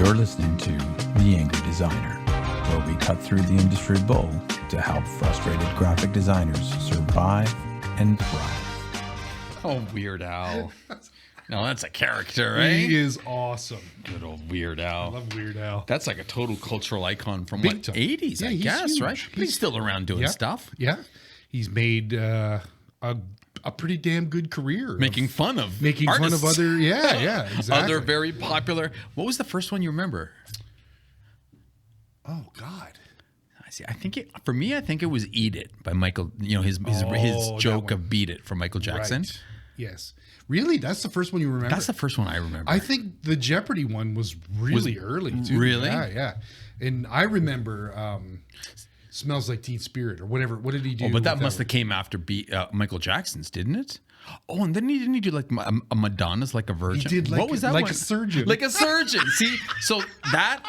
You're listening to The Angry Designer, where we cut through the industry bull to help frustrated graphic designers survive and thrive. Oh, Weird Al. No, that's a character, right? He is awesome. Good old Weird Al. I love Weird Al. That's like a total cultural icon from Big what, time. 80s, Yeah, I he's guess, huge. right? But he's still around doing stuff. Yeah. He's made a pretty damn good career. Making fun of Making fun of artists. other, yeah, exactly. Other very popular. What was the first one you remember? Oh, God. I think for me, I think it was "Eat It" by Michael. You know his that joke one. of "Beat It" from Michael Jackson. Right. Yes. Really? That's the first one you remember? That's the first one I remember. I think the Jeopardy one was really early, too. Really? Yeah. And I remember Smells Like Teen Spirit or whatever. What did he do? Oh, but that with must have one? came after Michael Jackson's, didn't it? Oh, and then didn't he do like a Madonna's Like a Virgin? He did what was that like one? a surgeon. Like a surgeon. See, so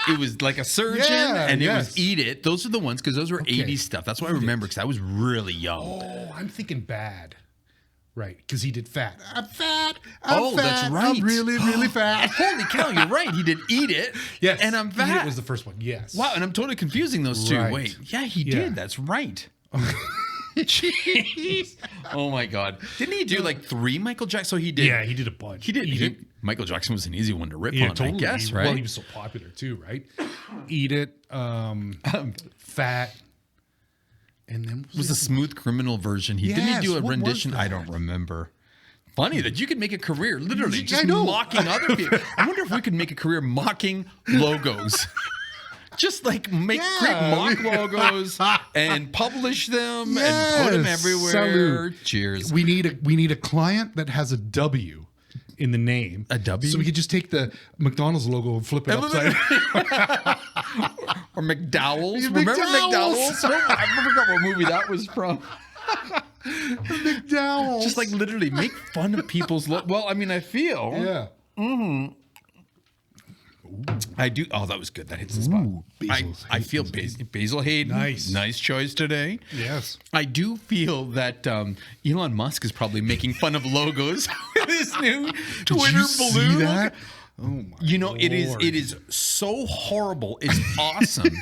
it was like a surgeon, and it was "Eat It." Those are the ones because those were 80s stuff. That's what I remember because I was really young. Oh, I'm thinking Bad. Right, because he did Fat. I'm fat. That's right. I'm really, really fat. Holy cow, you're right. He did "Eat It." Yes. And I'm Eat fat. It was the first one. Yes. Wow, and I'm totally confusing those two. Right. Wait, yeah, he Yeah. did. That's right. Jeez. Oh my God. Didn't he do like 3 Michael Jackson? So he did. Yeah, he did a bunch. He did. Eat It. Michael Jackson was an easy one to rip Yeah, on, totally. I guess, He- right? Well, he was so popular too, right? Eat It, Fat, and then was the Smooth Criminal version. Didn't he do a Yes, what was rendition? I that? don't remember. Funny that you could make a career literally I just know. mocking other people. I wonder if we could make a career mocking logos. Just like create mock logos and publish them and put them Yes. everywhere. Salute. Cheers. we need a client that has a W in the name. A W? So we could just take the McDonald's logo and flip it upside. Or McDowell's. Yeah, Remember McDowell's. McDowell's? I forgot what movie that was from. McDowell's. Just like literally make fun of people's well, I mean, I feel. Yeah. I do. Oh, that was good. That hits the spot. I feel Basil Hayden. Nice choice today. Yes. I do feel that Elon Musk is probably making fun of logos with his new Twitter you see blue. that? Oh my It is so horrible. It's awesome.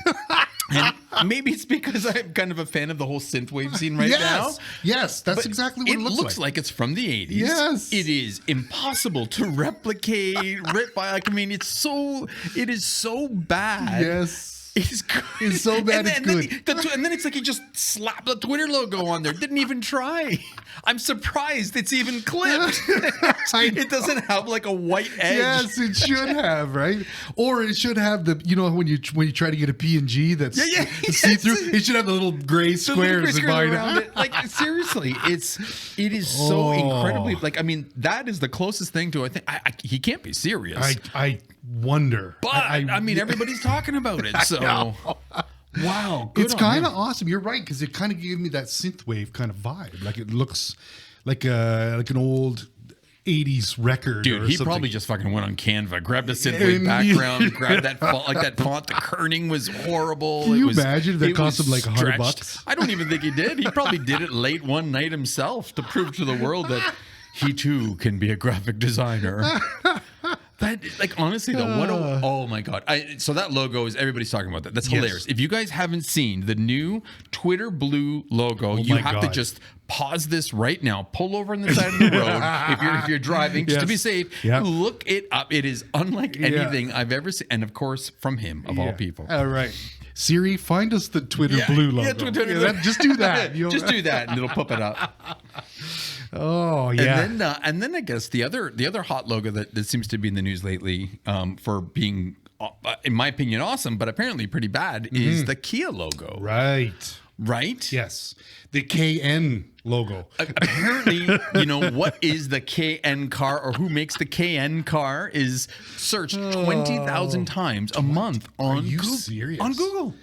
And maybe it's because I'm kind of a fan of the whole synthwave scene right now. Yes, that's But exactly what it looks like. like it's from the 80s. Yes. It is impossible to replicate, rip by. Like, I mean, it is so bad. Yes. It's good. It's so bad, it's good. And then it's like he just slapped the Twitter logo on there. Didn't even try. I'm surprised it's even clipped. It doesn't have like a white edge. Yes, it should have, right? Or it should have the, when you try to get a PNG that's see through, it should have the little gray The little squares gray around behind it. it. Like seriously, it is so incredibly like. I mean, that is the closest thing to. I think he can't be serious. I wonder. But I mean, everybody's talking about it. So wow, good It's on kind him. of awesome. You're right, because it kind of gave me that synthwave kind of vibe. Like it looks like an old 80s record. Dude, or he something. probably just fucking went on Canva, grabbed a synthwave background, grabbed that font. Like that font, the kerning was horrible. Can you it was, imagine if that it cost was him like $100? stretched. I don't even think he did. He probably did it late one night himself to prove to the world that he too can be a graphic designer. That, like, honestly though, oh my God. So that logo is, everybody's talking about that. That's hilarious. If you guys haven't seen the new Twitter blue logo, you my have to God. just pause this right now, pull over on the side of the road if you're driving, just to be safe. Yep. Look it up. It is unlike anything I've ever seen. And of course, from him, of all people. All right. Siri, find us the Twitter blue logo. Yeah, Twitter. Just do that. Just do that and it'll pop it up. Oh, yeah. And then I guess the other hot logo that seems to be in the news lately for being, in my opinion, awesome, but apparently pretty bad, is the Kia logo. Right? Yes. The KN logo. Apparently, what is the KN car or who makes the KN car is searched 20,000 times a month on you Google. serious? On Google.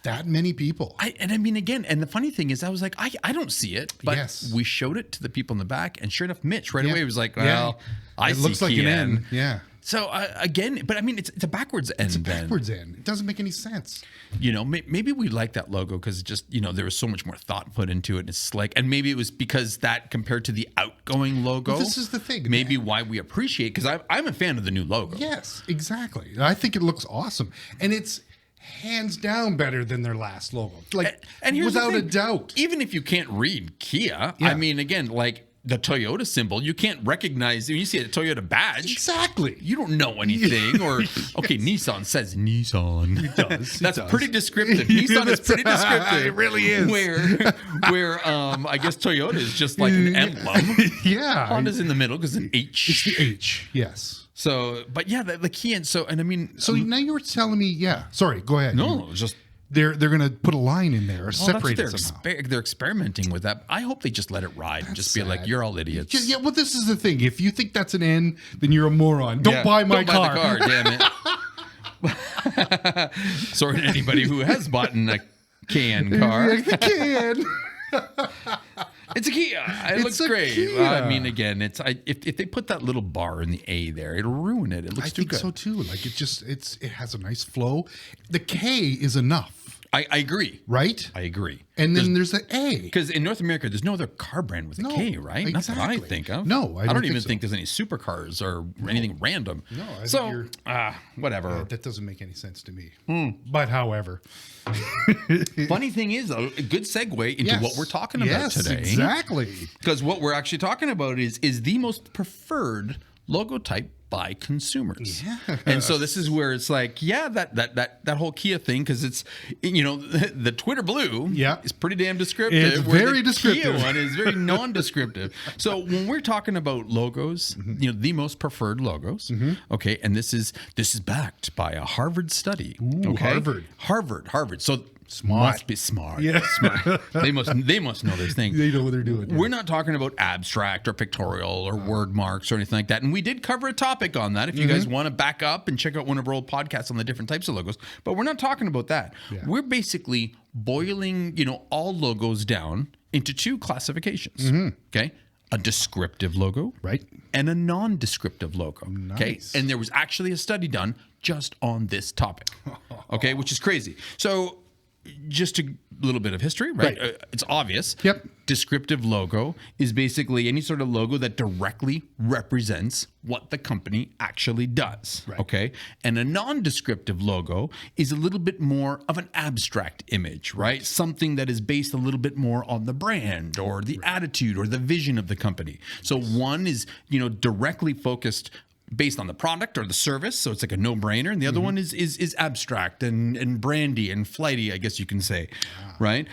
That many people. I mean, again, and the funny thing is, I was like, I don't see it, but Yes. we showed it to the people in the back, and sure enough, Mitch right away was like, Yeah. well, I it see looks like Kia. an N. Yeah. So again, but I mean, it's a backwards end. It's a backwards end. It doesn't make any sense. You know, maybe we like that logo because just, you know, there was so much more thought put into it. It's like, and maybe it was because that compared to the outgoing logo. Well, this is the thing. Maybe why we appreciate, because I'm a fan of the new logo. Yes, exactly. I think it looks awesome. And it's hands down better than their last logo. Like, and here's without the a thing, doubt. even if you can't read Kia, Yeah. I mean, again, like the Toyota symbol, you can't recognize, when you see a Toyota badge, Exactly. you don't know anything. Or, okay, Nissan says Nissan. It does. That's pretty descriptive. Nissan is pretty descriptive. It really is. Where I guess Toyota is just like an emblem. Yeah. Honda's in the middle because an H. It's the H. Yes. So, but yeah, the Kia, and I mean. So now you were telling me, yeah. Sorry, go ahead. No, it's just. They're going to put a line in there or Well, separate that's it somehow. they're experimenting with that. I hope they just let it ride and just be like, sad. you're all idiots. Yeah, well, this is the thing. If you think that's an N, then you're a moron. Don't buy my car. Buy the car, damn it. Sorry to anybody who has bought a Cayenne car. The can. It's a Kia. It looks a great. Kia. I mean, again, if they put that little bar in the A there, it'll ruin it. It looks I too think good. so too. Like it has a nice flow. The K is enough, I agree. right? I agree. And then there's the A. Because in North America, there's no other car brand with a K, right? Not that I exactly. think of. No, I don't don't even think so. think there's any supercars or anything random. No, I think so you're- whatever. That doesn't make any sense to me. But however, Funny thing is, though, a good segue into what we're talking about today. Exactly. Because what we're actually talking about is the most preferred logo type by consumers. Yeah. And so this is where it's like, yeah, that whole Kia thing, because it's, you know, the Twitter blue is pretty damn descriptive. It's where very the descriptive. Kia one is very non-descriptive. So when we're talking about logos, you know, the most preferred logos, okay, and this is backed by a Harvard study. Ooh, okay? Harvard. So Smart. must be smart. Yeah. Smart. They must know this thing. They know what they're doing. We're not talking about abstract or pictorial or word marks or anything like that. And we did cover a topic on that if you guys want to back up and check out one of our old podcasts on the different types of logos. But we're not talking about that. Yeah. We're basically boiling, you know, all logos down into two classifications. Okay? A descriptive logo. Right. And a non-descriptive logo. Okay? Nice. And there was actually a study done just on this topic. Okay? Which is crazy. So just a little bit of history, right? It's obvious. Yep. Descriptive logo is basically any sort of logo that directly represents what the company actually does. Right. Okay. And a non-descriptive logo is a little bit more of an abstract image, right? Something that is based a little bit more on the brand or the attitude or the vision of the company. So one is, you know, directly focused based on the product or the service, so it's like a no-brainer, and the other one is abstract and brandy and flighty, I guess you can say, right?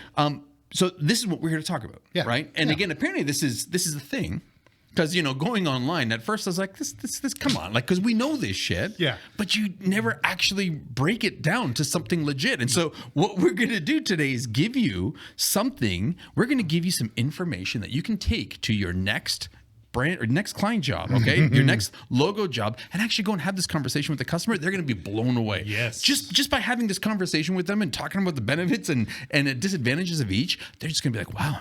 So this is what we're here to talk about, right? And again, apparently this is the thing, because you know, going online at first, I was like, this, come on, like, because we know this shit, but you never actually break it down to something legit. And so what we're gonna do today is give you something. We're gonna give you some information that you can take to your next brand or next client job, okay? Your next logo job, and actually go and have this conversation with the customer. They're going to be blown away. Yes. Just by having this conversation with them and talking about the benefits and the disadvantages of each, they're just going to be like, wow,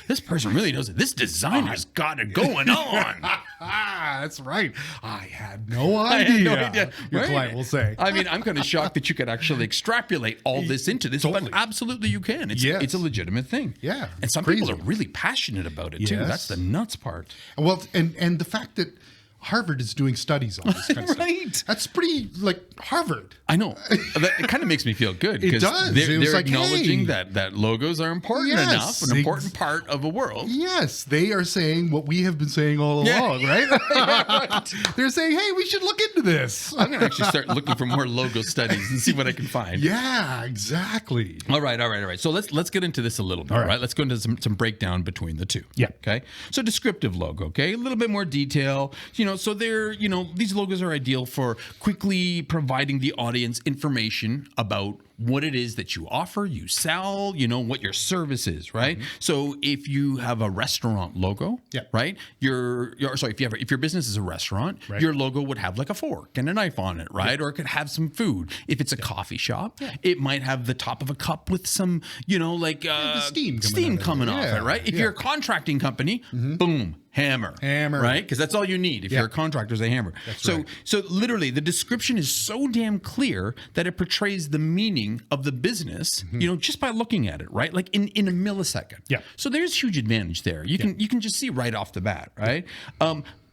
this person really knows it. This designer's got it going on. That's right. I had no idea. Your right? client will say. I mean, I'm kind of shocked that you could actually extrapolate all this into this, Totally. but absolutely you can. It's a legitimate thing. Yeah, And some crazy. people are really passionate about it too. Yes. That's the nuts part. Well, and the fact that Harvard is doing studies on this kind of Right. stuff. That's pretty like Harvard. I know. It kind of makes me feel good. It Because does. They're, It was they're like, acknowledging hey. that logos are important Yes, enough, an important part of a world. Yes, they are saying what we have been saying all along, right? They're saying, hey, we should look into this. I'm going to actually start looking for more logo studies and see what I can find. Yeah, exactly. All right. So let's get into this a little bit. All right. Let's go into some breakdown between the two. Yeah. Okay. So descriptive logo. Okay. A little bit more detail. You know, so they're, you know, these logos are ideal for quickly providing the audience information about what it is that you offer, you sell, you know, what your service is, right? So if you have a restaurant logo, right? If your business is a restaurant, your logo would have like a fork and a knife on it, right? Or it could have some food. If it's a coffee shop, it might have the top of a cup with some, you know, like the steam coming coming off out of it. it, right? If you're a contracting company, boom. hammer. Hammer. Right? Because that's all you need. If Yeah. you're a contractor, is a hammer. right. So literally, the description is so damn clear that it portrays the meaning of the business, just by looking at it, right? Like in a millisecond. Yeah. So there's huge advantage there. You can just see right off the bat, right?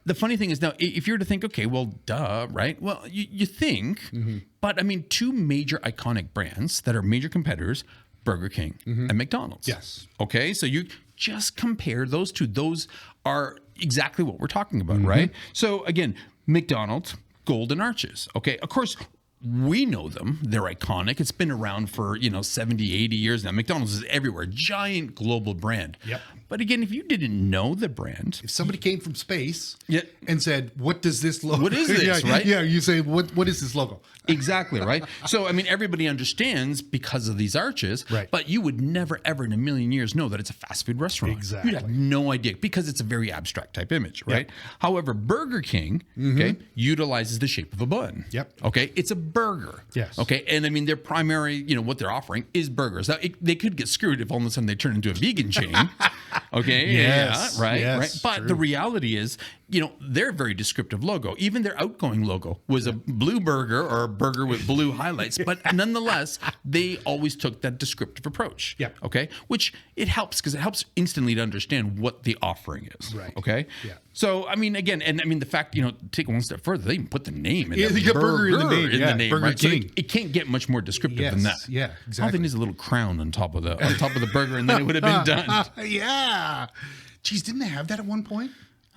The funny thing is now, if you're to think, okay, well, duh, right? Well, you think, but I mean, two major iconic brands that are major competitors, Burger King and McDonald's. Yes. Okay, so you just compare those two. Those are exactly what we're talking about, right? So again, McDonald's, Golden Arches. Okay, of course, we know them. They're iconic. It's been around for, 70, 80 years now. McDonald's is everywhere. Giant global brand. Yep. But again, if you didn't know the brand, If somebody came from space Yeah. and said, "What does this logo? What is this?" yeah, right? Yeah, you say, "What is this logo?" Exactly, right? So, I mean, everybody understands because of these arches, Right. but you would never, ever in a million years know that it's a fast food restaurant. Exactly. You'd have no idea because it's a very abstract type image, right? However, Burger King, okay, utilizes the shape of a bun. Yep. Okay, it's a burger. Yes. Okay, and I mean, their primary, what they're offering is burgers. Now, they could get screwed if all of a sudden they turn into a vegan chain. Okay, Yes, yeah, right, yes, right. But true. the reality is, their very descriptive logo, even their outgoing logo was a blue burger or a burger with blue highlights. But nonetheless, they always took that descriptive approach. Yeah. Okay. Which it helps because it helps instantly to understand what the offering is. Right. Okay. Yeah. So, I mean, again, the fact, take one step further, they even put the name in Yeah, there. they got burger in the name, yeah, Burger right? So King. it can't get much more descriptive than that. Yes, yeah, All exactly. they need is a little crown on top of the burger, and then it would have been done. Yeah. Geez, didn't they have that at one point?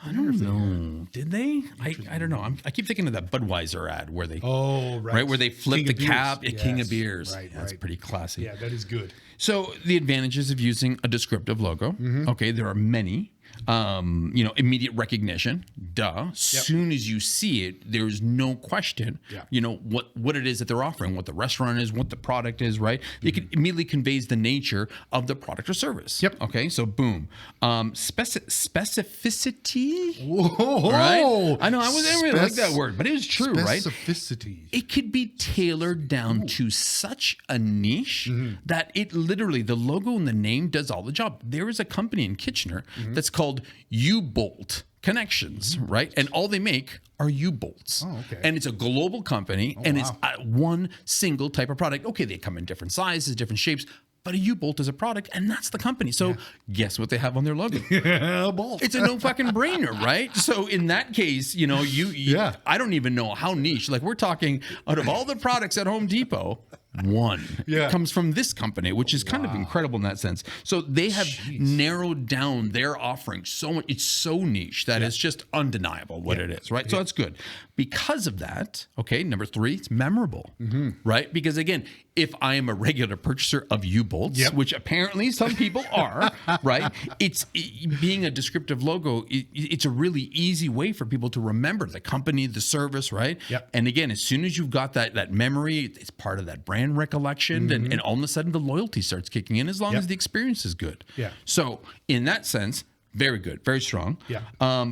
I don't know. Did they? I don't know. I keep thinking of that Budweiser ad where they Right. where they flip King the of beers. cap at King of Yes, Beers. right, That's right. pretty classy. Yeah, that is good. So the advantages of using a descriptive logo. Okay, there are many. Immediate recognition. Duh. Soon as you see it, there's no question. Yeah. What it is that they're offering, what the restaurant is, what the product is. Right. It immediately conveys the nature of the product or service. Yep. Okay. So boom. Specificity. Whoa. Right? I know I wasn't really like that word, but it was true, right? Specificity. It could be tailored down to such a niche that it literally, the logo and the name does all the job. There is a company in Kitchener that's called U-Bolt Connections, right? And all they make are U-bolts. Oh, okay. And it's a global company, and wow. it's one single type of product. Okay, they come in different sizes, different shapes, but a U-bolt is a product, and that's the company. So guess what they have on their logo? Bolt. It's a no fucking brainer, right? So in that case, Yeah. I don't even know how niche. Like we're talking out of all the products at Home Depot, one comes from this company, which is kind of incredible in that sense. So they have narrowed down their offering so much. It's so niche that it's just undeniable what it is, right? So that's good. Because of that, okay, number 3, it's memorable, right? Because again, if I am a regular purchaser of U-bolts, which apparently some people are, right? Being a descriptive logo, it's a really easy way for people to remember the company, the service, right? Yep. And again, as soon as you've got that memory, it's part of that brand recollection, and all of a sudden the loyalty starts kicking in as long as the experience is good. Yeah. So in that sense, very good, very strong. Yeah.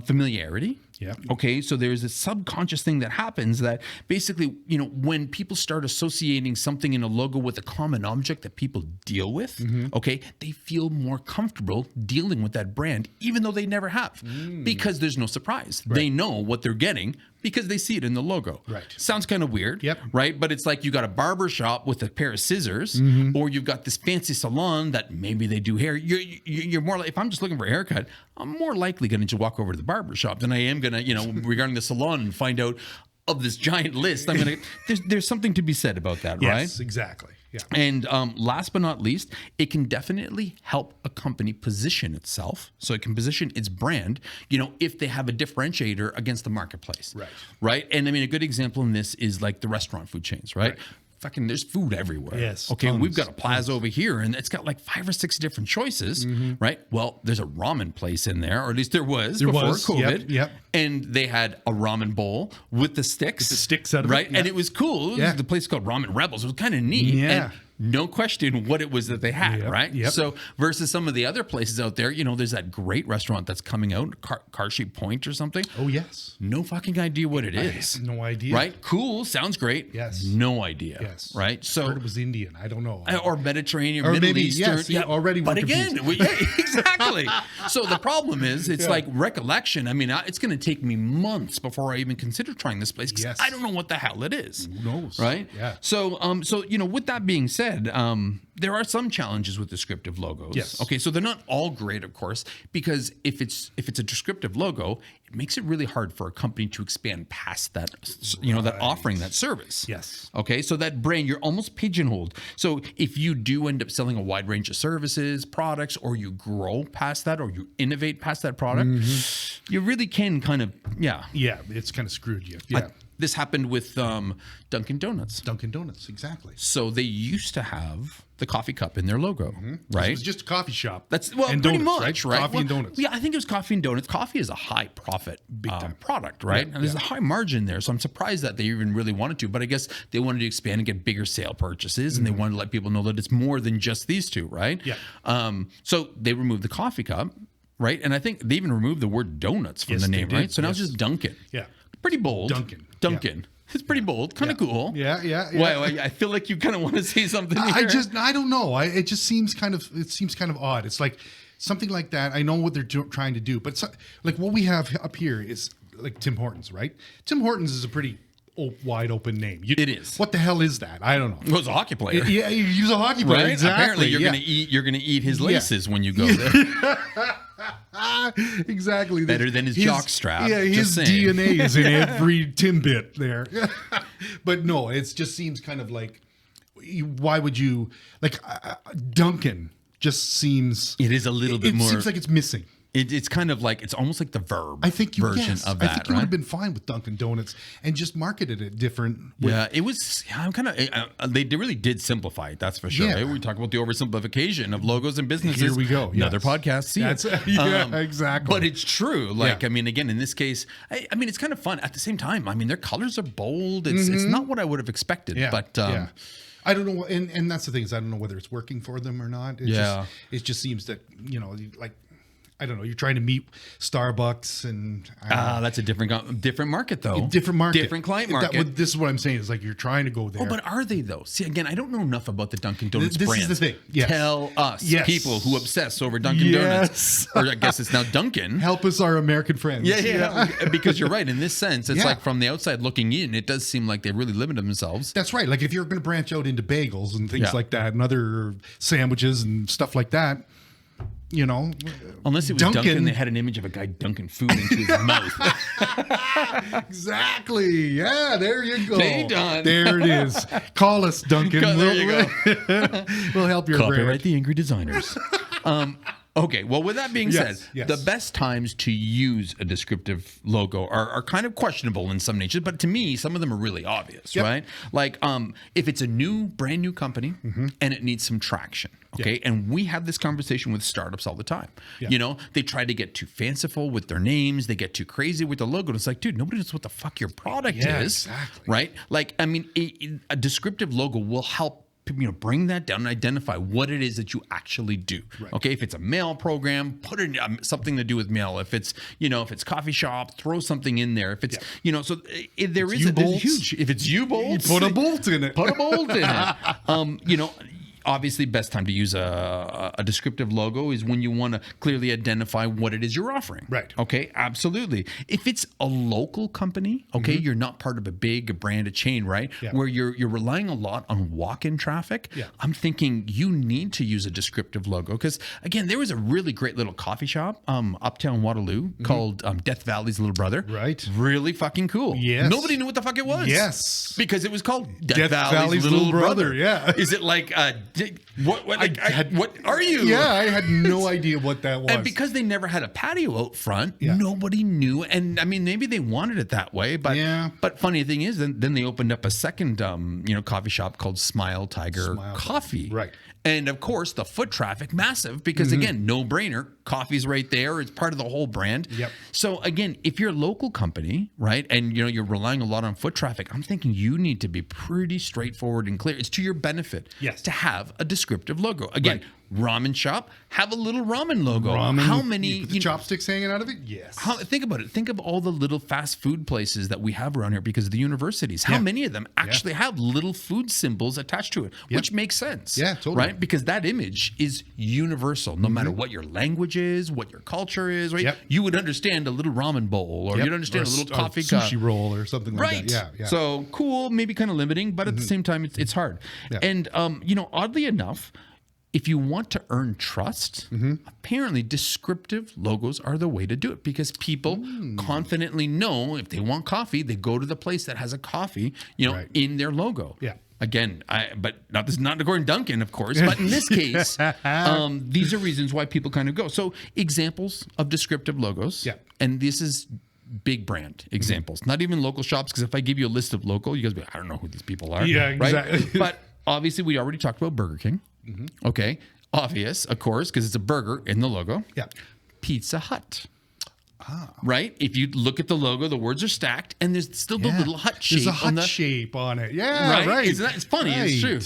Familiarity. Yeah. Okay, so there's a subconscious thing that happens that basically, when people start associating something in a logo with a common object that people deal with, okay, they feel more comfortable dealing with that brand, even though they never have, because there's no surprise. Right. They know what they're getting because they see it in the logo. Right. Sounds kind of weird, Yep. right? But it's like you got a barber shop with a pair of scissors, or you've got this fancy salon that maybe they do hair. You're more like, if I'm just looking for a haircut, I'm more likely going to just walk over to the barber shop than I am going to, regarding the salon and find out of this giant list. I'm going to, there's something to be said about that, right? Yes, exactly. Yeah. And last but not least, it can definitely help a company position itself. So it can position its brand, if they have a differentiator against the marketplace. Right. Right. And I mean, a good example in this is like the restaurant food chains, right? Fucking, there's food everywhere. Yes, Okay. tons, We've got a plaza over here and it's got like 5 or 6 different choices, right? Well, there's a ramen place in there, or at least there was before COVID. Yep. And they had a ramen bowl with the sticks. With the sticks out of it, right? yeah. And it was cool. It was Yeah. the place called Ramen Rebels. It was kind of neat. Yeah. And no question what it was that they had, Yep, right? yep. So versus some of the other places out there, there's that great restaurant that's coming out, Car Shape Point or something. Oh, yes. No fucking idea what it is. No idea. Right? Cool. Sounds great. Yes. No idea. Yes. Right? So Heard it was Indian. I don't know. or Mediterranean, Or Middle maybe, Eastern. yes, yeah, already But we're again, exactly. So the problem is, it's Yeah. like recollection. I mean, it's going to take me months before I even consider trying this place because Yes. I don't know what the hell it is. Who knows? Right? Yeah. So, with that being said, there are some challenges with descriptive logos. Yes. Okay. So they're not all great, of course, because if it's a descriptive logo, it makes it really hard for a company to expand past that, that offering that service. Yes. Okay. So that brand, you're almost pigeonholed. So if you do end up selling a wide range of services, products, or you grow past that, or you innovate past that product, you really can kind of, Yeah, it's kind of screwed you. Yeah. this happened with Dunkin' Donuts. Dunkin' Donuts, exactly. So they used to have the coffee cup in their logo, right? It was just a coffee shop. That's and pretty donuts, much right. Coffee and donuts. Yeah, I think it was coffee and donuts. Coffee is a high profit product, right? Yeah, and there's a high margin there, so I'm surprised that they even really wanted to. But I guess they wanted to expand and get bigger sale purchases, and they wanted to let people know that it's more than just these two, right? Yeah. So they removed the coffee cup, right? And I think they even removed the word donuts from Yes, the they name, did. right? So now it's Yes. just Dunkin'. Yeah. Pretty bold. Dunkin'. It's pretty bold, kind of cool. Yeah. Why? I feel like you kind of want to say something here. I don't know. It seems kind of odd. It's like something like that. I know what they're trying to do, but it's like what we have up here is like Tim Hortons, right? Tim Hortons is a pretty wide open name. It is. What the hell is that? I don't know. Well, it's a hockey player. Yeah, you use a hockey player. Right? Exactly. Apparently, you're yeah. gonna eat his laces when you go there. Exactly. Better than his jockstrap. Yeah, his Just saying. DNA is in every Timbit there. But no, it just seems kind of like, why would you like Duncan? Just seems It is a little bit more. It seems like it's missing. It's kind of like it's almost like the verb. I think version of that. I think you would right? have been fine with Dunkin' Donuts and just marketed it different. Yeah, it was. I'm kind of. They really did simplify it. That's for sure. Yeah. Right? We talk about the oversimplification of logos and businesses. Here we go. Another Yes. podcast. See That's it. exactly. But it's true. Like Yeah. I mean, again, in this case, I mean, it's kind of fun. At the same time, I mean, their colors are bold. It's not what I would have expected. Yeah, But yeah. I don't know, and that's the thing is I don't know whether it's working for them or not. It just seems that like. I don't know. You're trying to meet Starbucks, and that's a different market though. different market, different client market. This is what I'm saying. Is like you're trying to go there. Oh, but are they though? See, again, I don't know enough about the Dunkin' Donuts This brand. is the thing. Yes. Tell us, Yes. people who obsess over Dunkin' Yes. Donuts, or I guess it's now Dunkin'. Help us, our American friends. Yeah. Because you're right. In this sense, it's Yeah. like from the outside looking in, it does seem like they really limited themselves. That's right. Like if you're going to branch out into bagels and things Yeah. like that, and other sandwiches and stuff like that, Unless it was Dunkin', they had an image of a guy dunking food into his mouth. Exactly. Yeah, there you go. They done. There it is. Call us, Duncan. There you go. We'll help your Copyright brand. the angry designers. Okay, well, with that being Yes, said, yes. the best times to use a descriptive logo are kind of questionable in some natures, but to me, some of them are really obvious, Yep. right? Like if it's a brand new company and it needs some traction, okay? And we have this conversation with startups all the time. Yeah. They try to get too fanciful with their names, they get too crazy with the logo. And it's like, dude, nobody knows what the fuck your product Yeah, is, exactly. right? Like, I mean, a descriptive logo will help bring that down and identify what it is that you actually do. Right. Okay, if it's a mail program, put in something to do with mail. If it's if it's coffee shop, throw something in there. If it's so there is a huge. If it's U-bolts, Put a bolt in it. Put a bolt in it. Obviously, best time to use a descriptive logo is when you want to clearly identify what it is you're offering. Right. Okay, absolutely. If it's a local company, okay, you're not part of a big brand, a chain, right? Yeah. Where you're relying a lot on walk-in traffic. Yeah. I'm thinking you need to use a descriptive logo because again, there was a really great little coffee shop, uptown Waterloo, called Death Valley's Little Brother. Right. Really fucking cool. Yes. Nobody knew what the fuck it was. Yes. Because it was called Death Valley's Little Brother, yeah. Is it like what are you? Yeah, I had no idea what that was. And because they never had a patio out front, Yeah. nobody knew. And I mean, maybe they wanted it that way, but Yeah. But funny thing is, then they opened up a second coffee shop called Smile Tiger Smile Tiger, Coffee, right. And of course, the foot traffic, massive, because again, no brainer. Coffee's right there. It's part of the whole brand. Yep. So again, if you're a local company, right, and you're relying a lot on foot traffic, I'm thinking you need to be pretty straightforward and clear. It's to your benefit to have a descriptive logo. Again, ramen shop, have a little ramen logo. How many with the chopsticks hanging out of it? Yes. Think about it. Think of all the little fast food places that we have around here because of the universities. How many of them actually have little food symbols attached to it, which makes sense. Yeah, totally. Right? Because that image is universal. No matter what your language is, what your culture is, right? Yep. You would understand a little ramen bowl or you'd understand a little coffee cup. Sushi roll or something like that. Yeah. So cool, maybe kind of limiting, but at the same time, it's hard. Yeah. And, oddly enough, if you want to earn trust, apparently descriptive logos are the way to do it because people confidently know if they want coffee, they go to the place that has a coffee, in their logo. Yeah. Again, but this is not Gordon Duncan, of course, but in this case, these are reasons why people kind of go. So examples of descriptive logos. Yeah. And this is big brand examples, not even local shops. Because if I give you a list of local, you guys be like, I don't know who these people are. Yeah, exactly. Right? But obviously, we already talked about Burger King. Okay. Obvious, of course, because it's a burger in the logo. Yeah. Pizza Hut. Right? If you look at the logo, the words are stacked, and there's still the little hut shape. There's a hut on the shape on it. Yeah, right. Isn't that, it's funny. It's true.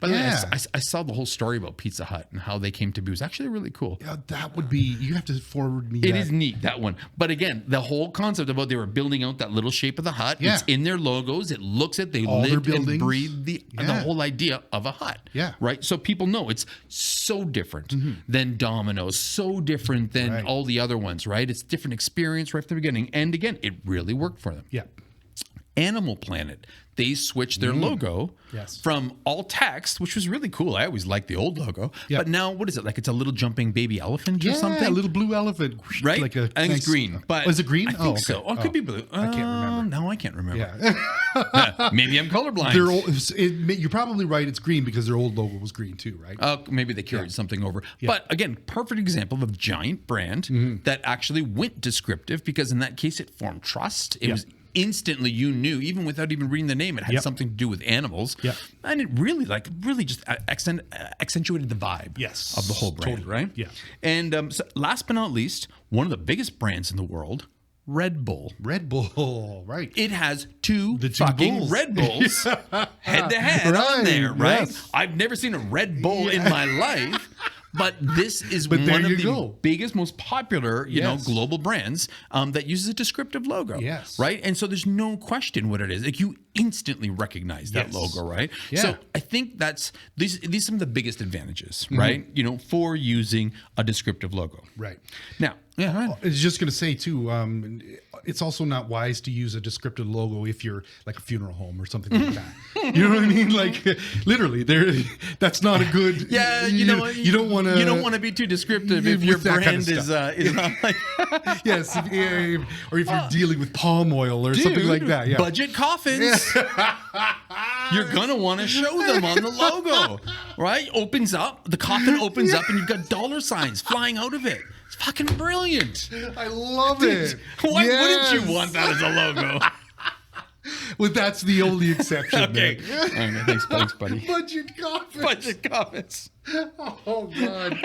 But Yeah. I saw the whole story about Pizza Hut and how they came to be. It was actually really cool. Yeah, that would be. You have to forward me. It that. is neat, that one. But again, the whole concept about they were building out that little shape of the hut. Yeah. It's in their logos. It looks at they All their lived and buildings. breathed the whole idea of a hut. Yeah. Right? So people know it's so different than Domino's, so different than all the other ones, right? It's different experience right from the beginning. And again, it really worked for them. Yeah. Animal Planet, they switched their logo from all text, which was really cool. I always liked the old logo. But now, what is it? Like it's a little jumping baby elephant or something? a little blue elephant. Right? Like I think it's green. But is it green? I think so. Oh, it could be blue. I can't remember. No, I can't remember. Yeah. Maybe I'm colorblind. Their old, you're probably right. It's green because their old logo was green too, right? Maybe they carried something over. But again, perfect example of a giant brand that actually went descriptive because in that case, it formed trust. It was instantly you knew, even without even reading the name, it had something to do with animals. And it really just accentuated the vibe of the whole brand, right? Yeah. And so last but not least, one of the biggest brands in the world, Red Bull. Red Bull, right. It has two two fucking bulls. Red Bulls head to head on there, right? Yes. I've never seen a Red Bull in my life. But this is But one there of you the go. biggest, most popular, global brands that uses a descriptive logo. Yes. Right? And so there's no question what it is. Like you instantly recognize that logo, right? Yeah. So I think that's these are some of the biggest advantages, right? For using a descriptive logo. Right. Now, I was just going to say too, it's also not wise to use a descriptive logo if you're like a funeral home or something like that. You know what I mean? Like literally, that's not a good. Yeah, you don't want to. You don't want to be too descriptive if your brand kind of is not like yes, or if you're dealing with palm oil or something like that. Yeah. Budget coffins. You're gonna want to show them on the logo, right? Opens up, the coffin opens up, and you've got dollar signs flying out of it. It's fucking brilliant. I love it. Why wouldn't you want that as a logo? Well, that's the only exception. Okay. Man. Okay, thanks, buddy. Budget coffins. Budget coffins. Oh God.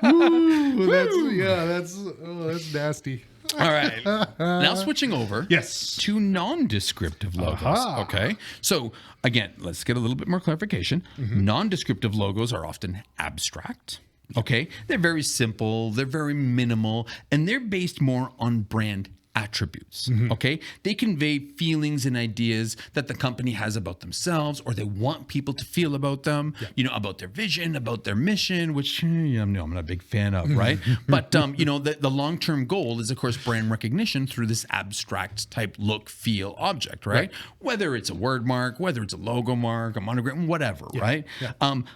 Ooh, that's nasty. All right. Now switching over Yes. to non-descriptive logos. Aha. Okay. So again, let's get a little bit more clarification. Non-descriptive logos are often abstract. Okay. They're very simple. They're very minimal. And they're based more on brand attributes. Okay. They convey feelings and ideas that the company has about themselves or they want people to feel about them, about their vision, about their mission, which I'm not a big fan of, right? But, the long-term goal is, of course, brand recognition through this abstract type look, feel object, right? Whether it's a word mark, whether it's a logo mark, a monogram, whatever, right?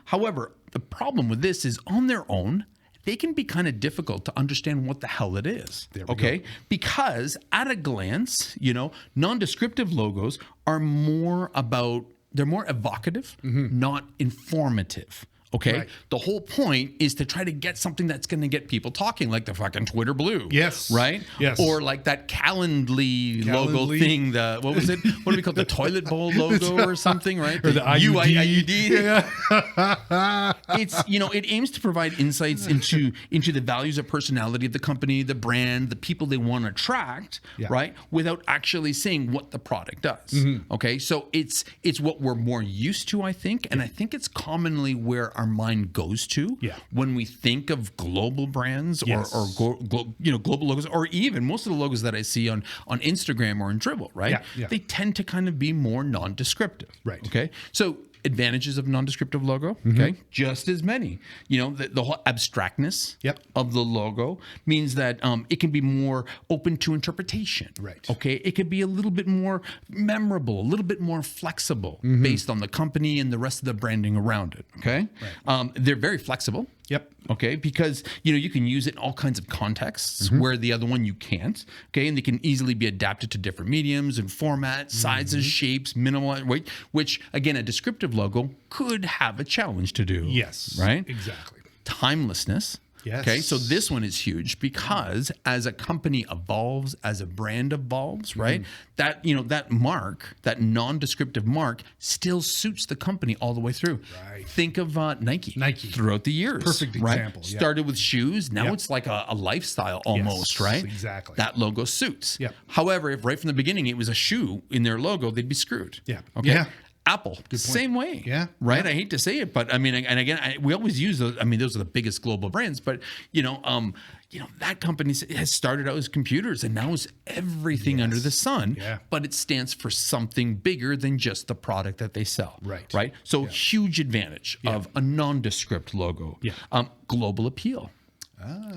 However, the problem with this is on their own, they can be kind of difficult to understand what the hell it is. Okay? Because at a glance, non-descriptive logos are more evocative, not informative. Okay. Right. The whole point is to try to get something that's going to get people talking, like the fucking Twitter blue. Yes. Right? Yes. Or like that Calendly logo thing. What was it? What do we call it? The toilet bowl logo or something, right? Or the IUD. Yeah. It's, it aims to provide insights into the values of personality of the company, the brand, the people they want to attract, right? Without actually saying what the product does. Okay. So it's what we're more used to, I think. And I think it's commonly where our mind goes to when we think of global brands or global logos, or even most of the logos that I see on Instagram or in Dribbble, right? They tend to kind of be more non-descriptive. Right. Okay. So advantages of non-descriptive logo, okay, just as many. The whole abstractness of the logo means that it can be more open to interpretation. Right. Okay. It could be a little bit more memorable, a little bit more flexible based on the company and the rest of the branding around it. Okay. Right. They're very flexible. Yep. Okay. Because, you can use it in all kinds of contexts where the other one you can't. Okay. And they can easily be adapted to different mediums and formats, sizes, shapes, minimal weight, which again, a descriptive logo could have a challenge to do. Yes. Right? Exactly. Timelessness. Yes. Okay, so this one is huge because as a company evolves, as a brand evolves, right? That that mark, that non-descriptive mark, still suits the company all the way through. Right. Think of Nike. Nike throughout the years. Perfect example. Right? Started with shoes. Now it's like a lifestyle almost, right? Exactly. That logo suits. Yeah. However, if right from the beginning it was a shoe in their logo, they'd be screwed. Yeah. Okay. Yeah. Apple, same way. Yeah. Right. I hate to say it, but I mean, and again, we always use those. I mean, those are the biggest global brands, but that company has started out as computers and now is everything under the sun. Yeah. But it stands for something bigger than just the product that they sell. Right. Right. So huge advantage of a nondescript logo. Yeah. Global appeal.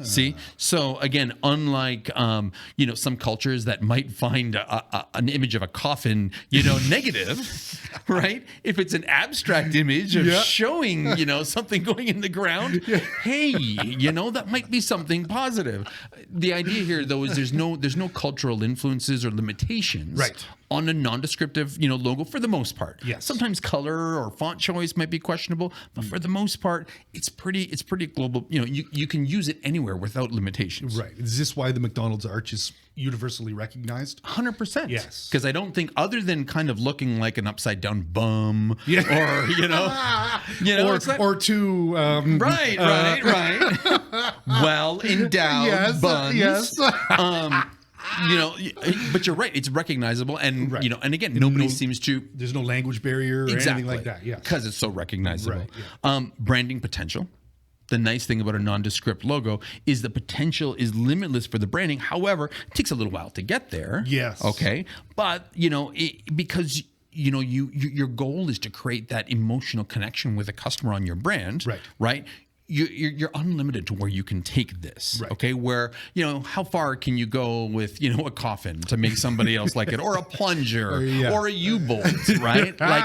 See, so again, unlike some cultures that might find an image of a coffin, negative, right? If it's an abstract image of showing, something going in the ground, hey, that might be something positive. The idea here, though, is there's no cultural influences or limitations. Right. On a non-descriptive, logo for the most part. Yes. Sometimes color or font choice might be questionable, but for the most part, it's pretty global. You can use it anywhere without limitations. Right. Is this why the McDonald's arch is universally recognized? 100%. Yes. Because I don't think, other than kind of looking like an upside down bum, or it's not, or two. right. Well endowed buns. Yes. But you're right. It's recognizable, and and again, nobody seems to. There's no language barrier or anything like that. Yeah, because it's so recognizable. Right, yeah. Branding potential. The nice thing about a nondescript logo is the potential is limitless for the branding. However, it takes a little while to get there. Yes. Okay. But because your goal is to create that emotional connection with a customer on your brand. Right. Right. You're unlimited to where you can take this. Right. Okay. Where, how far can you go with, a coffin to make somebody else like it, or a plunger or a U-bolt, right? Like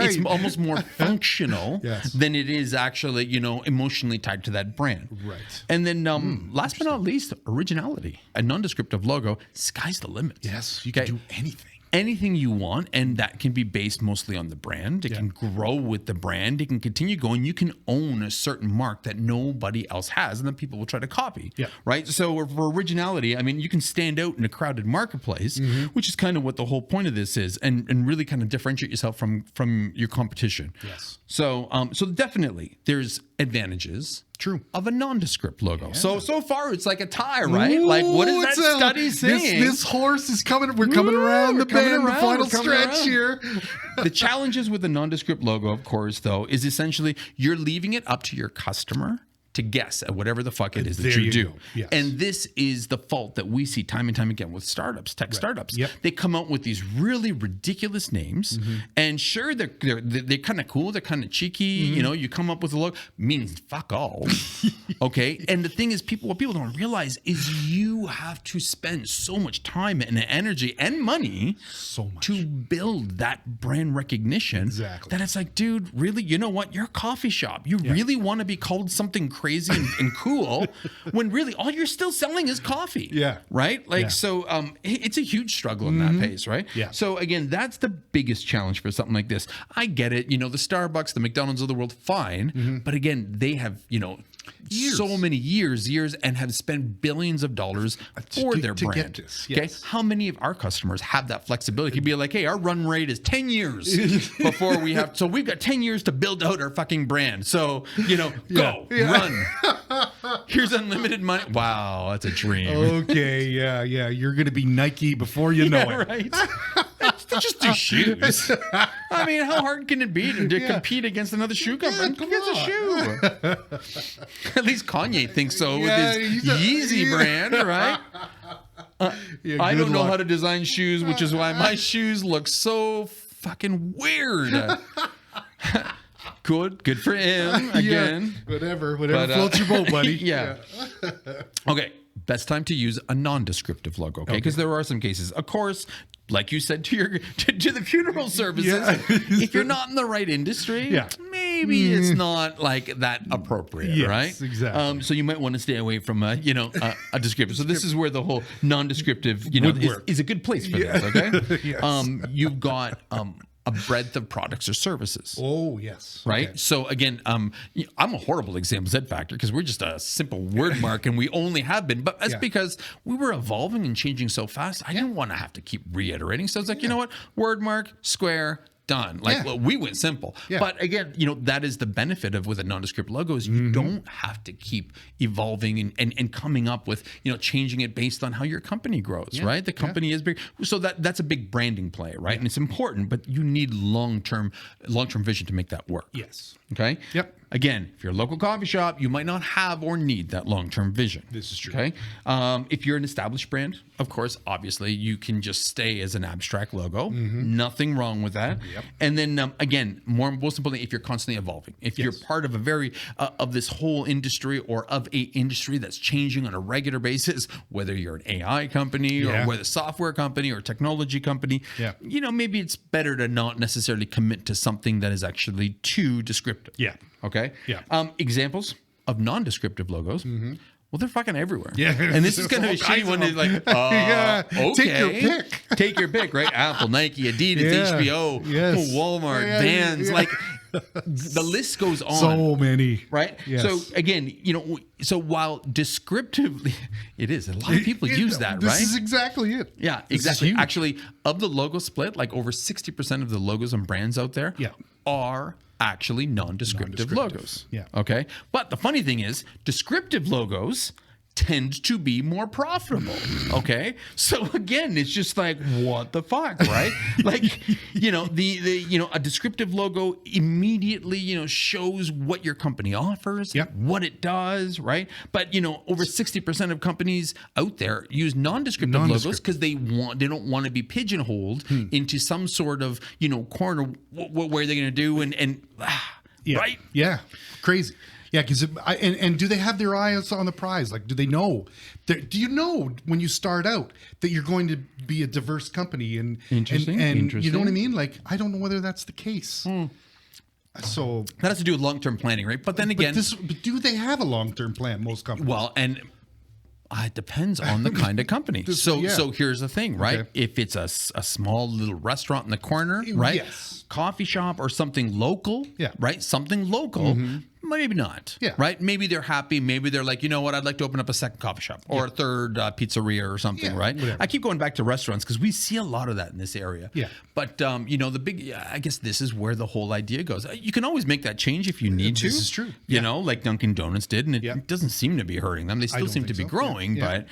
it's almost more functional than it is actually, emotionally tied to that brand. Right. And then last but not least, originality. A non-descriptive logo, sky's the limit. Yes. You can do anything. Anything you want, and that can be based mostly on the brand. It can grow with the brand. It can continue going. You can own a certain mark that nobody else has, and then people will try to copy. Yeah. Right. So for originality, I mean, you can stand out in a crowded marketplace, which is kind of what the whole point of this is, and really kind of differentiate yourself from your competition. Yes. So definitely there's advantages. True. Of a nondescript logo. So far it's like a tie, right? Like, what is that study saying? This horse is coming. We're coming around the bend, the final stretch here. The challenges with the nondescript logo, of course, though, is essentially you're leaving it up to your customer to guess at whatever the fuck it is that you do. Yes. And this is the fault that we see time and time again with startups, tech startups. Yep. They come out with these really ridiculous names, and sure, they're kind of cool, they're kind of cheeky. You come up with a logo, means fuck all. Okay. And the thing is, what people don't realize is you have to spend so much time and energy and money to build that brand recognition. Exactly. That it's like, dude, really, you know what? You're a coffee shop. You really want to be called something crazy crazy and cool when really all you're still selling is coffee. Yeah. Right? Like, Yeah. so it's a huge struggle in that pace, right? Yeah. So again, that's the biggest challenge for something like this. I get it. The Starbucks, the McDonald's of the world, fine. But again, they have, so many years, and have spent billions of dollars for their to brand. get this, Okay. yes. How many of our customers have that flexibility? Could be like, hey, our run rate is 10 years before we have, so we've got 10 years to build out our fucking brand. So, go, run. Here's unlimited money. Wow, that's a dream. Okay, yeah. You're going to be Nike before you know it. Right. Just do shoes. I mean, how hard can it be to compete against another shoe company? Who gets a shoe? At least Kanye thinks so with his Yeezy brand, right? I don't know how to design shoes, which is why my shoes look so fucking weird. Good for him. Again, whatever floats your boat, buddy. Yeah. Okay. Best time to use a non-descriptive logo, okay? Because there are some cases, of course, like you said to the funeral services, if you're not in the right industry, maybe it's not like that appropriate, right? Exactly. So you might want to stay away from a descriptive. So this is where the whole non-descriptive, is a good place for this, okay? Yes. You've got a breadth of products or services. Oh, yes. Right. Okay. So again, I'm a horrible example, Z Factor, because we're just a simple word mark and we only have been, but that's because we were evolving and changing so fast. I didn't want to have to keep reiterating. So it's like, you know what? Word mark, square, done. Like, well, we went simple. Yeah. But again, that is the benefit of with a nondescript logo is you don't have to keep evolving and coming up with, changing it based on how your company grows, right? The company is big. So that's a big branding play, right? And it's important, but you need long-term vision to make that work. Yes. Okay? Yep. Again, if you're a local coffee shop, you might not have or need that long-term vision. This is true. Okay. If you're an established brand, of course, obviously, you can just stay as an abstract logo. Nothing wrong with that. Yep. And then again, most importantly, if you're constantly evolving, if you're part of a very of this whole industry or of a industry that's changing on a regular basis, whether you're an AI company or whether software company or technology company, maybe it's better to not necessarily commit to something that is actually too descriptive. Yeah. Okay. Yeah. Examples of non-descriptive logos. Well, they're fucking everywhere. Yeah. And this is kind of a shitty one. Is like, okay. Take your pick. Take your pick, right? Apple, Nike, Adidas, HBO, Walmart, Vans. Like, the list goes on. So many. Right? Yes. So, again, so while descriptively, it is. A lot of people use that, right? This is exactly it. Yeah, exactly. Actually, of the logo split, like over 60% of the logos and brands out there are actually non-descriptive logos. Yeah. Okay. But the funny thing is, descriptive logos tend to be more profitable. Okay. So again, it's just like, what the fuck, right? Like, a descriptive logo immediately, shows what your company offers, what it does, right? But over 60% of companies out there use non-descriptive logos because they don't want to be pigeonholed into some sort of, corner. What are they going to do? Right? Yeah. Crazy. Yeah, because and do they have their eyes on the prize? Like, do they know? Do you know when you start out that you're going to be a diverse company? And Interesting. You know what I mean? Like, I don't know whether that's the case. So that has to do with long-term planning, right? But then again, but do they have a long-term plan? Most companies. Well, and it depends on the kind of company. So here's the thing, right? Okay. If it's a small little restaurant in the corner, right? Yes. Coffee shop or something local, right? Something local. Maybe not. Yeah. Right? Maybe they're happy. Maybe they're like, you know what? I'd like to open up a second coffee shop or a third pizzeria or something, right? Whatever. I keep going back to restaurants because we see a lot of that in this area. Yeah. But, the big, I guess this is where the whole idea goes. You can always make that change if you need to. This is true. You know, like Dunkin' Donuts did, and it doesn't seem to be hurting them. They still seem to be growing, but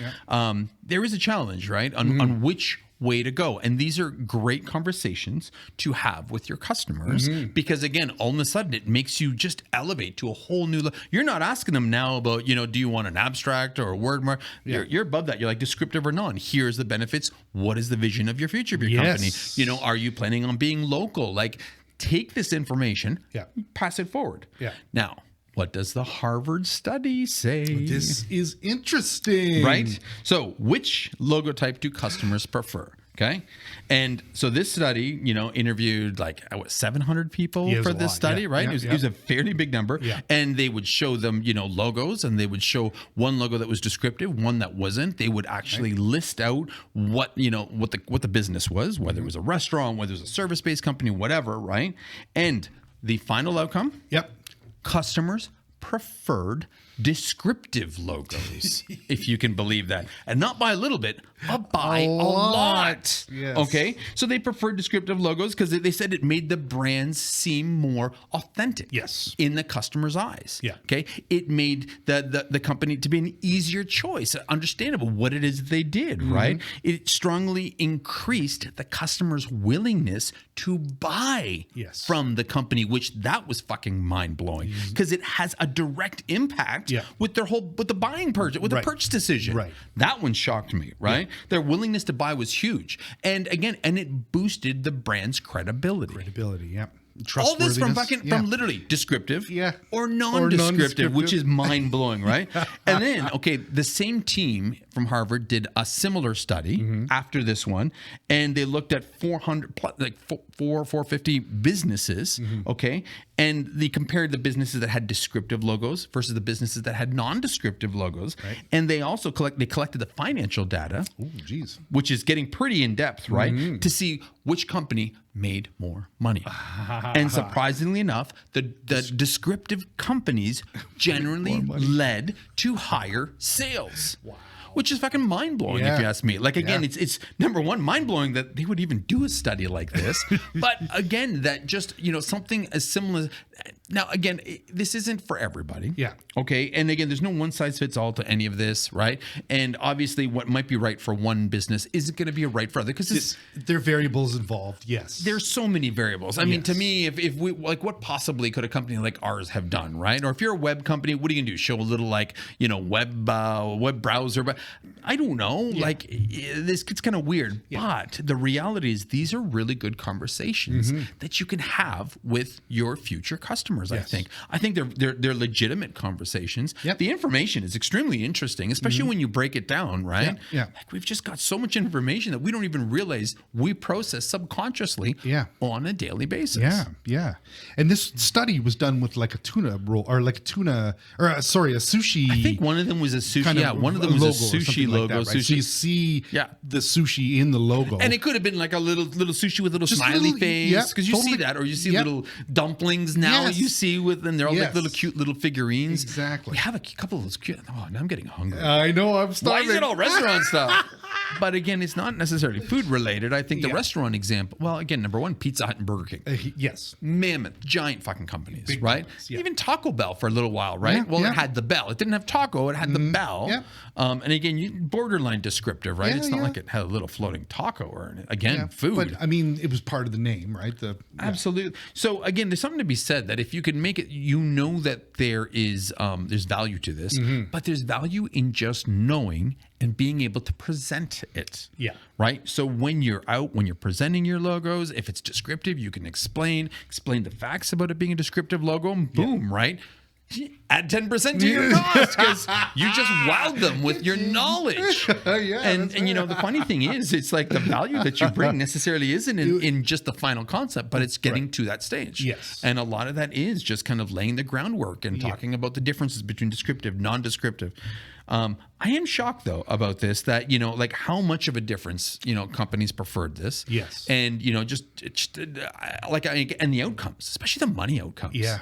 there is a challenge, right? On which way to go. And these are great conversations to have with your customers because again, all of a sudden it makes you just elevate to a whole new level. You're not asking them now about, do you want an abstract or a word mark? You're above that. You're like descriptive or non. Here's the benefits. What is the vision of your future of your company? Are you planning on being local? Like, take this information, pass it forward. Now, what does the Harvard study say? This is interesting. Right? So, which logo type do customers prefer? Okay. And so this study, interviewed like 700 people Yeah, it was for a this lot. study, Yeah, right? yeah, It was a fairly big number. Yeah. And they would show them, logos, and they would show one logo that was descriptive, one that wasn't. They would actually list out what the business was, whether it was a restaurant, whether it was a service-based company, whatever, right? And the final outcome, Yep. customers preferred descriptive logos, if you can believe that. And not by a little bit, but by a lot. Yes. Okay? So they preferred descriptive logos because they said it made the brands seem more authentic. Yes. In the customer's eyes. Yeah. Okay? It made the company to be an easier choice, understandable what it is they did, right? It strongly increased the customer's willingness to buy Yes. from the company, which that was fucking mind-blowing because it has a direct impact with the buying purchase, with the purchase decision. Right. That one shocked me, right? Their willingness to buy was huge. And again, it boosted the brand's credibility. Credibility. Yep. All this from Trustworthiness. from literally descriptive or Or non-descriptive, which non-descriptive. is mind-blowing, right? And then, the same team from Harvard did a similar study after this one, and they looked at 450 businesses, okay? And they compared the businesses that had descriptive logos versus the businesses that had non-descriptive logos. Right. And they also collected the financial data, Ooh, geez. which is getting pretty in-depth, right? To see which company made more money. And surprisingly enough, the descriptive companies generally led to higher sales. Wow. Which is fucking mind-blowing, if you ask me. Like, again, it's number one, mind-blowing that they would even do a study like this. But again, that just, something as similar. Now, again, this isn't for everybody. Yeah. Okay. And again, there's no one size fits all to any of this, right? And obviously, what might be right for one business isn't going to be right for other because There are variables involved. Yes. there's so many variables. I mean, to me, if we what possibly could a company like ours have done, right? Or if you're a web company, what are you gonna do? Show a little web browser, but I don't know. Like this gets kind of weird. But the reality is, these are really good conversations that you can have with your future customers. Yes. I think they're legitimate conversations. Yep. The information is extremely interesting, especially when you break it down, right? Yeah. Like we've just got so much information that we don't even realize we process subconsciously on a daily basis. Yeah, yeah. And this study was done with like a tuna roll or like a sushi. I think one of them was a sushi. kind of One of them was a logo or sushi something like logo. that, right? Sushi. So you see the sushi in the logo. And it could have been like a little sushi with a little Just a smiley little- face, because you see totally. that, or you see Yep. little dumplings now. Yes. You see and they're all like Yes. little cute little figurines. Exactly. We have a couple of those cute. Oh, now I'm getting hungry. I know, I'm Why starving. is it all restaurant stuff? But again, it's not necessarily food related. I think the restaurant example. Well, again, number one, Pizza Hut and Burger King. Yes. Mammoth, giant fucking companies, Big right? companies, yeah. Even Taco Bell for a little while, right? Yeah, Well, yeah. it had the bell. It didn't have taco. It had the bell. yeah. And again, borderline descriptive, right? Yeah, it's not yeah. like it had a little floating taco or again, food. But I mean, it was part of the name, right? Absolutely. So again, there's something to be said that if you can make it, that there is there's value to this, but there's value in just knowing and being able to present it. Yeah. Right. So when you're presenting your logos, if it's descriptive, you can explain the facts about it being a descriptive logo, and boom, right? Add 10% to your cost because you just wowed them with your knowledge. And the funny thing is, it's like the value that you bring necessarily isn't in just the final concept, but it's getting to that stage. Yes. And a lot of that is just kind of laying the groundwork and talking about the differences between descriptive, non-descriptive. I am shocked though about this, that, like how much of a difference, companies preferred this. Yes. And, and the outcomes, especially the money outcomes. Yeah.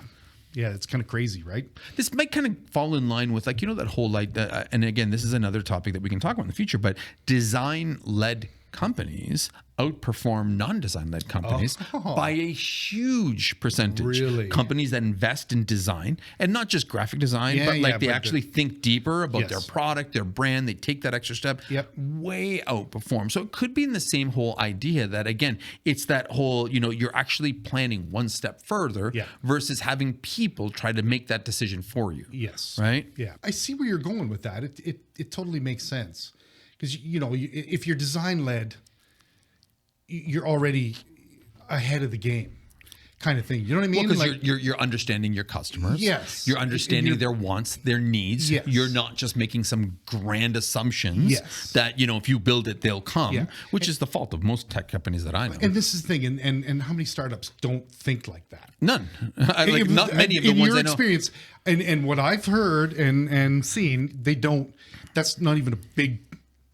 Yeah, it's kind of crazy, right? This might kind of fall in line with that whole and again, this is another topic that we can talk about in the future, but design-led companies outperform non-design-led companies by a huge percentage. Really? Companies that invest in design, and not just graphic design, but they actually think deeper about their product, their brand. They take that extra step. Way outperform. So it could be in the same whole idea that, again, it's that whole, you're actually planning one step further versus having people try to make that decision for you. Yes. Right? Yeah. I see where you're going with that. It totally makes sense. Because, if you're design-led, you're already ahead of the game. kind of thing. You know what I mean? Well, because you're understanding your customers. Yes. You're understanding their wants, their needs. Yes. You're not just making some grand assumptions Yes. that, if you build it, they'll come, Yeah. which is the fault of most tech companies that I know. and this is the thing, and how many startups don't think like that? None. Not many of the in ones your I know. experience, and what I've heard and seen, they don't. That's not even a big.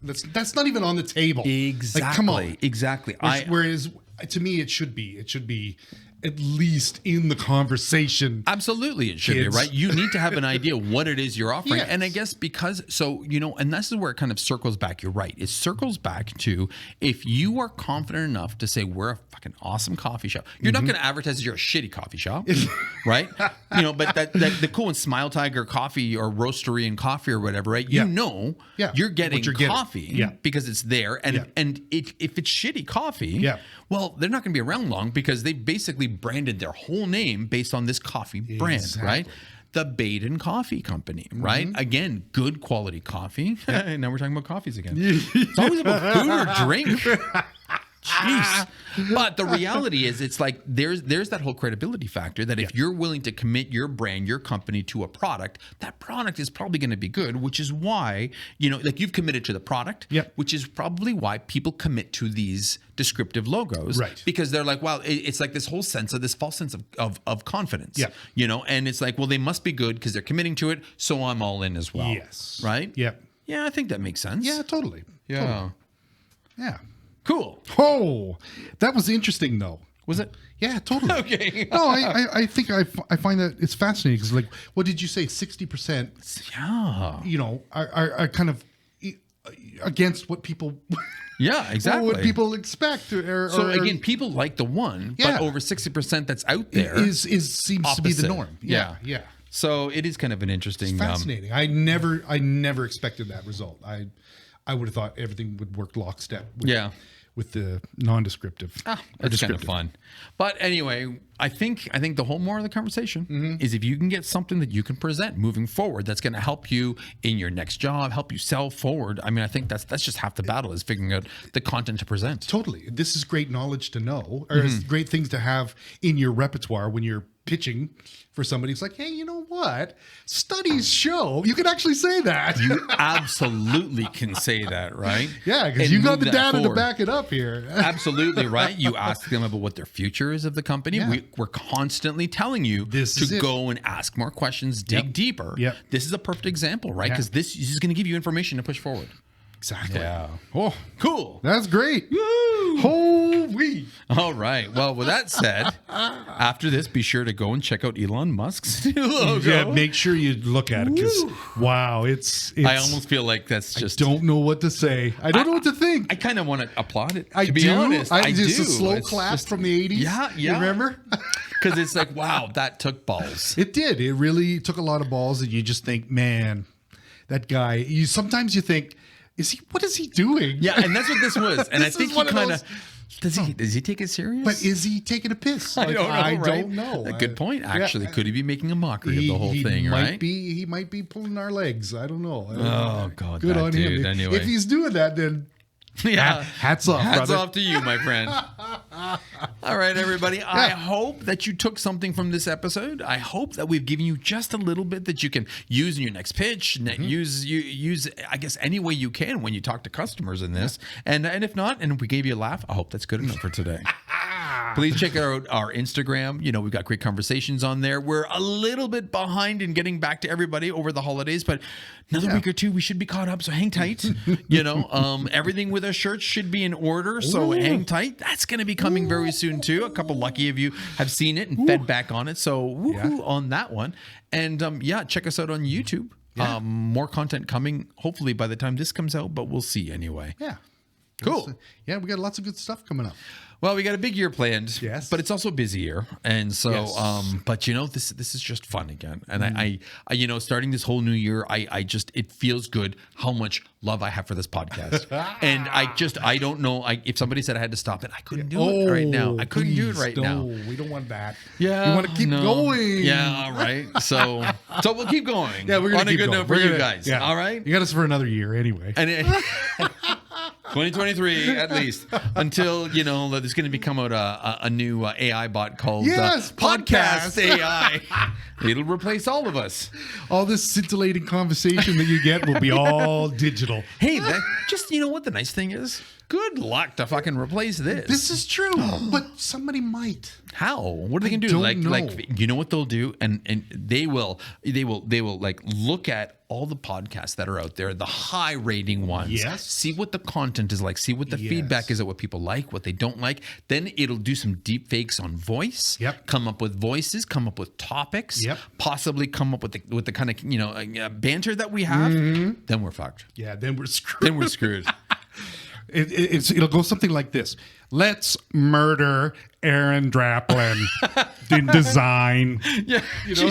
That's not even on the table. Exactly. Like, come on. Exactly. Whereas to me, it should be. It should be at least in the conversation. Absolutely, it should be, Kids. right? You need to have an idea what it is you're offering. Yes. And I guess and this is where it kind of circles back. You're right. It circles back to if you are confident enough to say we're a fucking awesome coffee shop. You're not going to advertise that you're a shitty coffee shop, right? But that the cool and Smile Tiger coffee or Roastery and coffee or whatever, right? Yeah. You're getting What you're getting. coffee Yeah. because it's there. And if it's shitty coffee, Yeah. well, they're not going to be around long because they basically branded their whole name based on this coffee brand, right? Exactly. The Baden Coffee Company, right? Again, good quality coffee. Now we're talking about coffees again. It's always about food or drink. Jeez. But the reality is it's like there's that whole credibility factor that if you're willing to commit your brand, your company to a product, that product is probably going to be good, which is why, you've committed to the product, which is probably why people commit to these descriptive logos. Right. Because they're like, wow, it's like this false sense of confidence. Yeah. And it's like, well, they must be good because they're committing to it, so I'm all in as well. Yes. Right? Yep. Yeah, I think that makes sense. Yeah, totally. Yeah. Totally. Yeah. Cool. Oh, that was interesting, though. Was it? Yeah, totally. Okay. No, I think I find that it's fascinating because, like, what did you say? 60%, Yeah. are kind of against what people. Yeah, exactly. What people expect. So again, people like the one, Yeah. but over 60% that's out there seems to be the opposite. norm. Yeah. Yeah. So it is kind of an interesting. Fascinating. I never expected that result. I would have thought everything would work lockstep. With the non-descriptive. It's kind of fun. But anyway, I think the whole moral of the conversation is if you can get something that you can present moving forward that's going to help you in your next job, help you sell forward. I mean, I think that's just half the battle is figuring out the content to present. Totally. This is great knowledge to know, or it's great things to have in your repertoire when you're pitching for somebody. It's like, hey, you know what? Studies show you can actually say that. You absolutely can say that, right? Yeah, because And you got move the that data forward. to back it up here. Absolutely, right? You ask them about what their future is of the company. Yeah. We're constantly telling you This is to it. go and ask more questions, dig deeper. Yep. This is a perfect example, right? Because this is going to give you information to push forward. Exactly. Yeah. Oh, Cool. that's great. Woo! Holy. All right. Well, with that said, after this, be sure to go and check out Elon Musk's new logo. Yeah, make sure you look at it because wow, it's. I almost feel like that's just. don't know what to say. I don't know what to think. I kind of want to applaud it. I to be do. honest, I do. Just a slow It's clap just- from the 80s. Yeah, You yeah. remember? Because it's like, wow, that took balls. It did. It really took a lot of balls, and you just think, man, that guy. Sometimes you think, what is he doing? Yeah, and that's what this was. And I This think is he one of kind those- of does he take it serious? But is he taking a piss? I don't know. I right? don't know. A good point. Actually, Yeah. could he be making a mockery of the whole thing? might Right? He might be pulling our legs. I don't know. Oh God, Good that on dude. him. Anyway, If he's doing that, then yeah, hats off. hats brother. off to you, my friend. All right, everybody. I hope that you took something from this episode. I hope that we've given you just a little bit that you can use in your next pitch. Use, I guess, any way you can when you talk to customers in this. And if not, and if we gave you a laugh, I hope that's good enough for today. Please check out our Instagram. We've got great conversations on there. We're a little bit behind in getting back to everybody over the holidays, but another week or two, we should be caught up. So hang tight. Everything with our shirts should be in order. So hang tight. That's going to be coming very soon too. A couple lucky of you have seen it and fed back on it. So woohoo on that one. And check us out on YouTube. Yeah. More content coming, hopefully by the time this comes out, but we'll see anyway. Yeah. Cool. Yeah, we got lots of good stuff coming up. Well, we got a big year planned, Yes. but it's also a busy year, and so, Yes. but this is just fun again, and I starting this whole new year, I just it feels good how much love I have for this podcast, and I don't know, if somebody said I had to stop it, I couldn't do it right now. I couldn't do it right now. We don't want that. Yeah, we want to keep going. Yeah, all right. So we'll keep going. Yeah, we're gonna on a keep good going. note for We're you gonna- guys. yeah. All right. You got us for another year anyway. And 2023 at least, until there's going to become out a new AI bot called Yes, Podcast AI. It'll replace all of us. All this scintillating conversation that you get will be all digital. Hey, just what the nice thing is? Good luck to fucking replace this. This is true, but somebody might. How? What are they gonna do? don't know. Like you know what they'll do, and they will like look at all the podcasts that are out there, the high rating ones. Yes. See what the content is like. See what the Yes. feedback is, at what people like, what they don't like. Then it'll do some deep fakes on voice. Yep. Come up with voices. Come up with topics. Yep. Possibly come up with the kind of banter that we have. Mm-hmm. Then we're fucked. Yeah, then we're screwed. Then we're screwed. It'll go something like this. Let's murder Aaron Draplin in design. Yeah,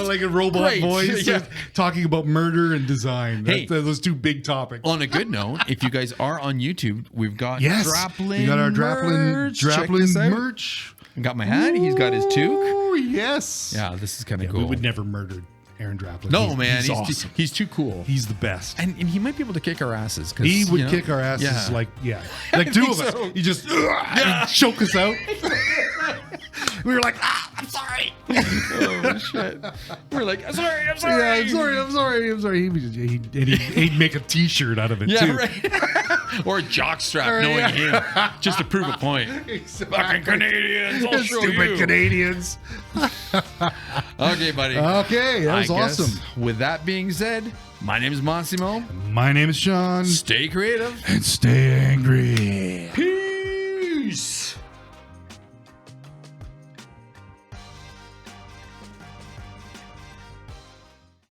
Like a robot Great. voice Yeah. talking about murder and design. Hey. Those two big topics. On a good note, if you guys are on YouTube, we've got Yes, Draplin. we got our merch. Check Draplin this out. merch. I got my hat. He's got his toque. Oh yes. Yeah, this is kind of Yeah, cool. we would never murder Aaron Draplin. No, man, he's awesome. he's too cool. He's the best. And he might be able to kick our asses. 'Cause, He would kick our asses like two think of us. so. He just he'd choke us out. We were like, I'm sorry. Oh shit! We're like, I'm sorry. Yeah, I'm sorry. He'd make a T-shirt out of it Yeah, too. right. Or a jockstrap, knowing him, just to prove a point. Fucking Canadians, I'll show Stupid you. Canadians. Okay, buddy. Okay, that was I guess, awesome. With that being said, my name is Massimo. My name is Sean. Stay creative. And stay angry.